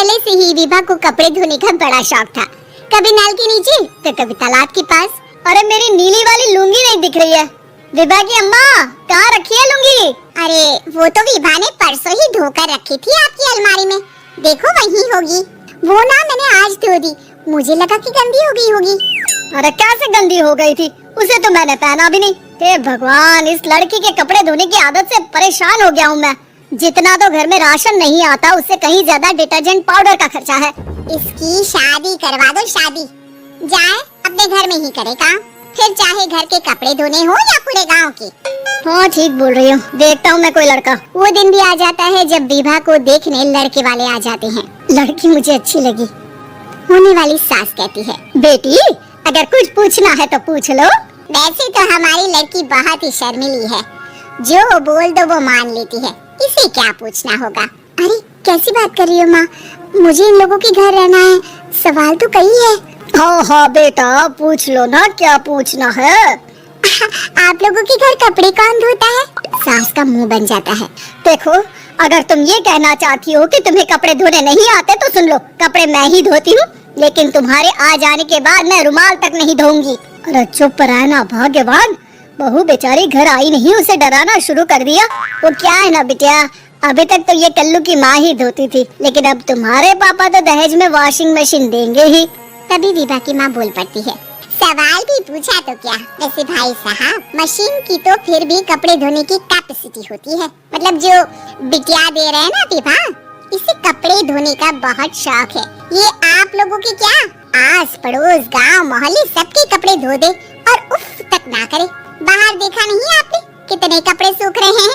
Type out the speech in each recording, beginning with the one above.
पहले से ही विभा को कपड़े धोने का बड़ा शौक था। कभी नल के नीचे तो कभी तालाब के पास। अरे मेरी नीली वाली लुंगी नहीं दिख रही है। विभा की अम्मा, कहाँ रखी है लुंगी? अरे वो तो विभा ने परसों ही धोकर रखी थी आपकी अलमारी में, देखो वहीं होगी। वो ना मैंने आज धो दी, मुझे लगा कि गंदी हो गई होगी। अरे कैसे गंदी हो गई थी, उसे तो मैंने पहना भी नहीं। हे भगवान, इस लड़की के कपड़े धोने की आदत से परेशान हो गया हूँ मैं। जितना तो घर में राशन नहीं आता, उससे कहीं ज्यादा डिटर्जेंट पाउडर का खर्चा है। इसकी शादी करवा दो, शादी जाए अपने घर में ही करे काम, फिर चाहे घर के कपड़े धोने हो या पूरे गांव के। हाँ ठीक बोल रही हूँ, देखता हूँ मैं कोई लड़का। वो दिन भी आ जाता है जब विभा को देखने लड़के वाले आ जाते हैं। लड़की मुझे अच्छी लगी। होने वाली सास कहती है, बेटी अगर कुछ पूछना है तो पूछ लो। वैसे तो हमारी लड़की बहुत ही शर्मीली है, जो बोल दो वो मान लेती है, इसे क्या पूछना होगा। अरे कैसी बात कर रही हो माँ, मुझे इन लोगों के घर रहना है, सवाल तो कई है। हाँ हाँ बेटा, पूछ लो ना, क्या पूछना है। आप लोगों के घर कपड़े कौन धोता है? सास का मुंह बन जाता है। देखो, अगर तुम ये कहना चाहती हो कि तुम्हें कपड़े धोने नहीं आते तो सुन लो, कपड़े मैं ही धोती हूँ, लेकिन तुम्हारे आ जाने के बाद मैं रुमाल तक नहीं धोऊंगी। अरे चुप रहना भाग्यवान, बहू बेचारी घर आई नहीं, उसे डराना शुरू कर दिया। वो क्या है ना बिटिया, अभी तक तो ये कल्लू की माँ ही धोती थी, लेकिन अब तुम्हारे पापा तो दहेज में वॉशिंग मशीन देंगे ही। तभी विभा की माँ बोल पड़ती है, सवाल भी पूछा तो क्या, वैसे भाई साहब मशीन की तो फिर भी कपड़े धोने की कैपेसिटी होती है। मतलब जो बिटिया दे रहे हैं ना विभा, इसे कपड़े धोने का बहुत शौक है। ये आप लोगों के क्या आस पड़ोस गांव मोहल्ले सबके कपड़े धो दे और उफ तक ना करे। बाहर देखा नहीं आपने कितने कपड़े सूख रहे हैं,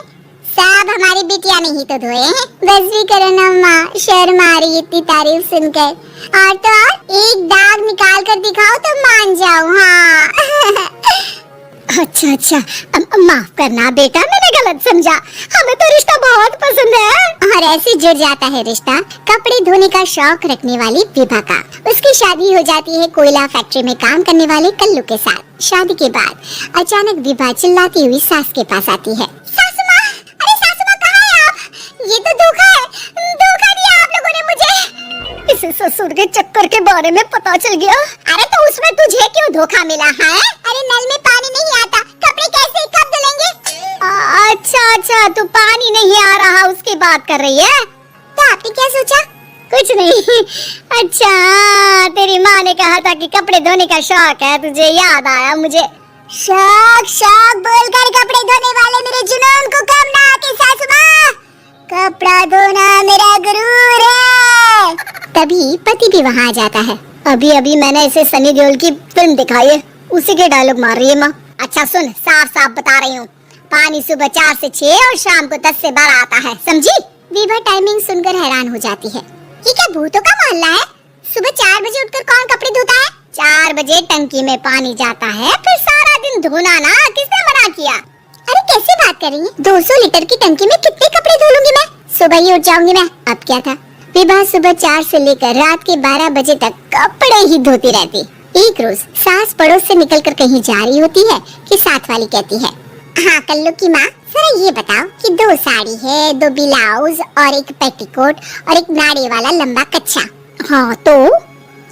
सब हमारी बिटिया ने ही तो धोए हैं। बस भी करो ना माँ, शर्म आ रही इतनी तारीफ सुनकर। और तो और एक दाग निकाल कर दिखाओ तो मान जाओ। हाँ अच्छा अच्छा, माफ करना बेटा, मैंने गलत समझा, हमें तो रिश्ता बहुत पसंद है। और ऐसे जुड़ जाता है रिश्ता कपड़े धोने का शौक रखने वाली विभा का। उसकी शादी हो जाती है कोयला फैक्ट्री में काम करने वाले कल्लू के साथ। शादी के बाद अचानक विभा चिल्लाती हुई सास के पास आती है, सासू माँ, अरे सासू माँ कहाँ है आप? ये तो धोखा है, धोखा दिया आप लोगों ने मुझे। इसे ससुर के चक्कर के बारे में पता चल गया। अरे तो उसमें तुझे क्यों धोखा मिला है? अरे नल में पानी नहीं आता, कपड़े कैसे कब धुलेंगे? अच्छा अच्छा, तू पानी नहीं आ रहा उसकी बात कर रही है। तो आपने क्या सोचा? कुछ नहीं। अच्छा, तेरी माँ ने कहा था कि कपड़े धोने का शौक है, तुझे याद आया मुझे। शौक शौक बोलकर कपड़े धोने वाले मेरे जुनून को कम ना आके सासू माँ, कपड़ा धोना मेरा गुरूर है। तभी पति भी वहाँ आ जाता है। अभी अभी मैंने इसे सनी देओल की फिल्म दिखाई है, उसी के डायलॉग मार रही है माँ। अच्छा सुन, साफ साफ बता रही हूँ, पानी सुबह 4 से 6 और शाम को 10 से 12 आता है, समझी? विभा टाइमिंग सुनकर हैरान हो जाती है, ये क्या भूतों का मोहल्ला है? सुबह 4 बजे उठकर कौन कपड़े धोता है? 4 बजे टंकी में पानी जाता है, फिर सारा दिन धोना ना, किसने मना किया? अरे कैसे बात कर रही है, 200 लीटर की टंकी में कितने कपड़े धो लूंगी मैं, सुबह ही उठ जाऊंगी मैं। अब क्या था, विभा सुबह 4 से लेकर रात के 12 बजे तक कपड़े ही धोती रहती। एक रोज सास पड़ोस से निकलकर कहीं जा रही होती है कि साथ वाली कहती है, हाँ कल्लू की माँ, जरा ये बताओ कि 2 साड़ी है, 2 ब्लाउज और एक पेटीकोट और एक नाड़े वाला लंबा कच्छा। हाँ तो?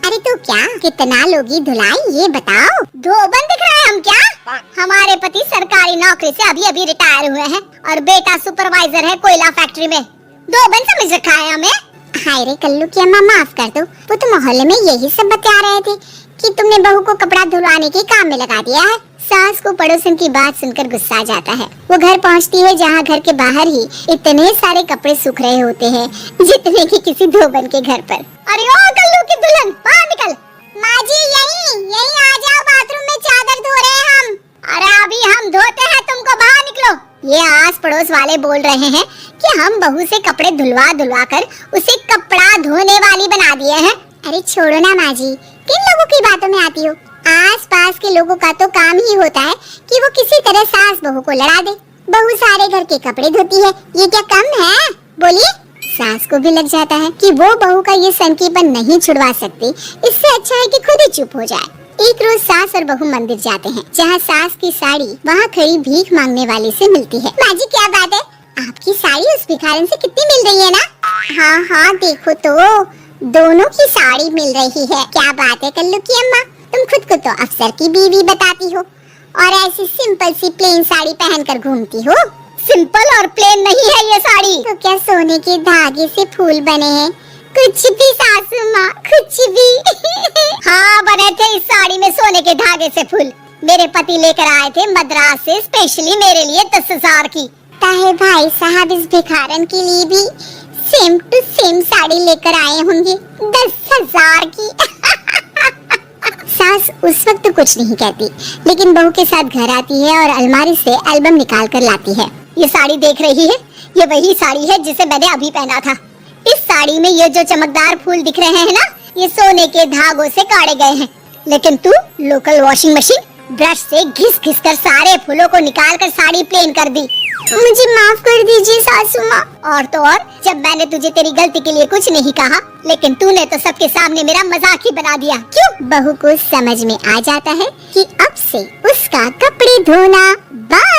अरे तो क्या, कितना लोगी धुलाई ये बताओ। धोबन दिख रहे हैं हम क्या? हमारे पति सरकारी नौकरी से अभी अभी रिटायर हुए हैं और बेटा सुपरवाइजर है कोयला फैक्ट्री में, धोबन समझ रखा है हमें। हाय रे कल्लू की अम्मा, माफ कर दो, वो तो मोहल्ले में यही सब बता रहे थे कि तुमने बहू को कपड़ा धुलवाने के काम में लगा दिया है। सास को पड़ोसन की बात सुनकर गुस्सा आ जाता है। वो घर पहुंचती है जहाँ घर के बाहर ही इतने सारे कपड़े सूख रहे होते हैं जितने कि किसी धोबन के घर पर। अरे ओ कल्लू की दुल्हन, बाहर निकल। माँ जी यहीं आ जाओ, बाथरूम में चादर धो रहे हैं हम। अरे अभी हम धोते हैं, तुमको बाहर निकलो। ये आस पड़ोस वाले बोल रहे हैं कि हम बहू से कपड़े धुलवा कर उसे कपड़ा धोने वाली बना दिए हैं। अरे छोड़ो ना माँ जी, किन लोगों की बातों में आती हो? आस पास के लोगों का तो काम ही होता है कि वो किसी तरह सास बहू को लड़ा दे। बहू सारे घर के कपड़े धोती है, ये क्या कम है? बोलिए। सास को भी लग जाता है कि वो बहू का ये सनकीपन नहीं छुड़वा सकती, इससे अच्छा है कि खुद ही चुप हो जाए। एक रोज सास और बहू मंदिर जाते हैं, जहाँ सास की साड़ी वहाँ खड़ी भीख मांगने वाले से मिलती है। माँ जी क्या बात है, आपकी साड़ी उस भिखारन से कितनी मिल रही है ना? हाँ हाँ देखो तो, दोनों की साड़ी मिल रही है। क्या बात है कल्लू की अम्मा, तुम खुद को तो अफसर की बीवी बताती हो और ऐसी सिंपल सी प्लेन साड़ी पहनकर घूमती हो। सिंपल और प्लेन नहीं है ये साड़ी। तो क्या सोने के धागे से फूल बने हैं? कुछ भी सासू माँ, कुछ भी। हाँ, बने थे इस साड़ी में सोने के धागे से फूल। मेरे पति लेकर आए थे मद्रास से स्पेशली मेरे लिए 10,000 की। ताहे भाई साहब इस भिखारन के लिए भी सेम टू सेम साड़ी लेकर आए होंगे 10,000 की। सास उस वक्त तो कुछ नहीं कहती, लेकिन बहू के साथ घर आती है और अलमारी से एल्बम निकाल कर लाती है। ये साड़ी देख रही है, ये वही साड़ी है जिसे मैंने अभी पहना था। इस साड़ी में ये जो चमकदार फूल दिख रहे हैं ना, ये सोने के धागों से काटे गए हैं। लेकिन तू लोकल वॉशिंग मशीन ब्रश से घिस घिस कर सारे फूलों को निकाल कर साड़ी प्लेन कर दी। मुझे माफ कर दीजिए सासू माँ। और तो और, जब मैंने तुझे तेरी गलती के लिए कुछ नहीं कहा, लेकिन तूने तो सबके सामने मेरा मजाक ही बना दिया। क्यों? बहू को समझ में आ जाता है कि अब से उसका कपड़े धोना बंद।